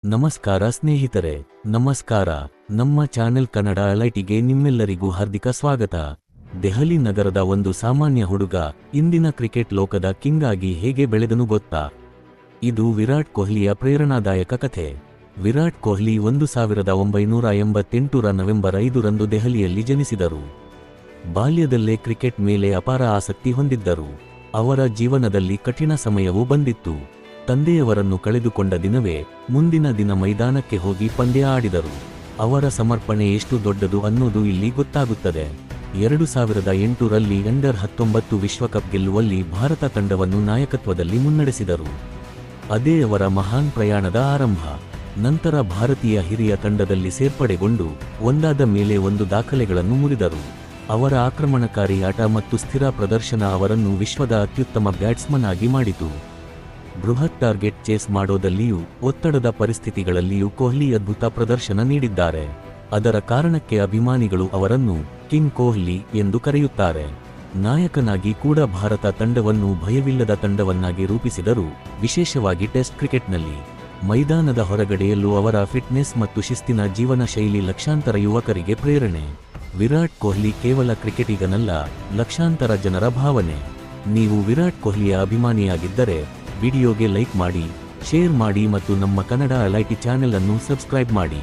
ನಮಸ್ಕಾರ ಸ್ನೇಹಿತರೆ. ನಮಸ್ಕಾರ. ನಮ್ಮ ಚಾನೆಲ್ ಕನ್ನಡ ಅಲೈಟಿಗೆ ನಿಮ್ಮೆಲ್ಲರಿಗೂ ಹಾರ್ದಿಕ ಸ್ವಾಗತ. ದೆಹಲಿ ನಗರದ ಒಂದು ಸಾಮಾನ್ಯ ಹುಡುಗ ಇಂದಿನ ಕ್ರಿಕೆಟ್ ಲೋಕದ ಕಿಂಗ್ ಆಗಿ ಹೇಗೆ ಬೆಳೆದನು ಗೊತ್ತಾ? ಇದು ವಿರಾಟ್ ಕೊಹ್ಲಿಯ ಪ್ರೇರಣಾದಾಯಕ ಕಥೆ. ವಿರಾಟ್ ಕೊಹ್ಲಿ 1988ರ ನವೆಂಬರ್ 5ರಂದು ದೆಹಲಿಯಲ್ಲಿ ಜನಿಸಿದರು. ಬಾಲ್ಯದಲ್ಲೇ ಕ್ರಿಕೆಟ್ ಮೇಲೆ ಅಪಾರ ಆಸಕ್ತಿ ಹೊಂದಿದ್ದರು. ಅವರ ಜೀವನದಲ್ಲಿ ಕಠಿಣ ಸಮಯವೂ ಬಂದಿತ್ತು. ತಂದೆಯವರನ್ನು ಕಳೆದುಕೊಂಡ ದಿನವೇ ಮುಂದಿನ ದಿನ ಮೈದಾನಕ್ಕೆ ಹೋಗಿ ಪಂದ್ಯ ಆಡಿದರು. ಅವರ ಸಮರ್ಪಣೆ ಎಷ್ಟು ದೊಡ್ಡದು ಅನ್ನೋದು ಇಲ್ಲಿ ಗೊತ್ತಾಗುತ್ತದೆ. 2008ರಲ್ಲಿ ಅಂಡರ್-19 ವಿಶ್ವಕಪ್ ಗೆಲ್ಲುವಲ್ಲಿ ಭಾರತ ತಂಡವನ್ನು ನಾಯಕತ್ವದಲ್ಲಿ ಮುನ್ನಡೆಸಿದರು. ಅದೇ ಅವರ ಮಹಾನ್ ಪ್ರಯಾಣದ ಆರಂಭ. ನಂತರ ಭಾರತೀಯ ಹಿರಿಯ ತಂಡದಲ್ಲಿ ಸೇರ್ಪಡೆಗೊಂಡು ಒಂದಾದ ಮೇಲೆ ಒಂದು ದಾಖಲೆಗಳನ್ನು ಮುರಿದರು. ಅವರ ಆಕ್ರಮಣಕಾರಿ ಆಟ ಮತ್ತು ಸ್ಥಿರ ಪ್ರದರ್ಶನ ಅವರನ್ನು ವಿಶ್ವದ ಅತ್ಯುತ್ತಮ ಬ್ಯಾಟ್ಸ್ಮನ್ ಆಗಿ ಮಾಡಿತು. ಬೃಹತ್ ಟಾರ್ಗೆಟ್ ಚೇಸ್ ಮಾಡೋದಲ್ಲಿಯೂ ಒತ್ತಡದ ಪರಿಸ್ಥಿತಿಗಳಲ್ಲಿಯೂ ಕೊಹ್ಲಿ ಅದ್ಭುತ ಪ್ರದರ್ಶನ ನೀಡಿದ್ದಾರೆ. ಅದರ ಕಾರಣಕ್ಕೆ ಅಭಿಮಾನಿಗಳು ಅವರನ್ನು ಕಿಂಗ್ ಕೊಹ್ಲಿ ಎಂದು ಕರೆಯುತ್ತಾರೆ. ನಾಯಕನಾಗಿ ಕೂಡ ಭಾರತ ತಂಡವನ್ನು ಭಯವಿಲ್ಲದ ತಂಡವನ್ನಾಗಿ ರೂಪಿಸಿದರು, ವಿಶೇಷವಾಗಿ ಟೆಸ್ಟ್ ಕ್ರಿಕೆಟ್ನಲ್ಲಿ. ಮೈದಾನದ ಹೊರಗಡೆಯಲ್ಲೂ ಅವರ ಫಿಟ್ನೆಸ್ ಮತ್ತು ಶಿಸ್ತಿನ ಜೀವನ ಶೈಲಿ ಲಕ್ಷಾಂತರ ಯುವಕರಿಗೆ ಪ್ರೇರಣೆ. ವಿರಾಟ್ ಕೊಹ್ಲಿ ಕೇವಲ ಕ್ರಿಕೆಟಿಗನಲ್ಲ, ಲಕ್ಷಾಂತರ ಜನರ ಭಾವನೆ. ನೀವು ವಿರಾಟ್ ಕೊಹ್ಲಿಯ ಅಭಿಮಾನಿಯಾಗಿದ್ದರೆ ವಿಡಿಯೋಗೆ ಲೈಕ್ ಮಾಡಿ, ಶೇರ್ ಮಾಡಿ ಮತ್ತು ನಮ್ಮ ಕನ್ನಡ ಅಲೈಟಿ ಚಾನೆಲ್ ಅನ್ನು ಸಬ್ಸ್ಕ್ರೈಬ್ ಮಾಡಿ.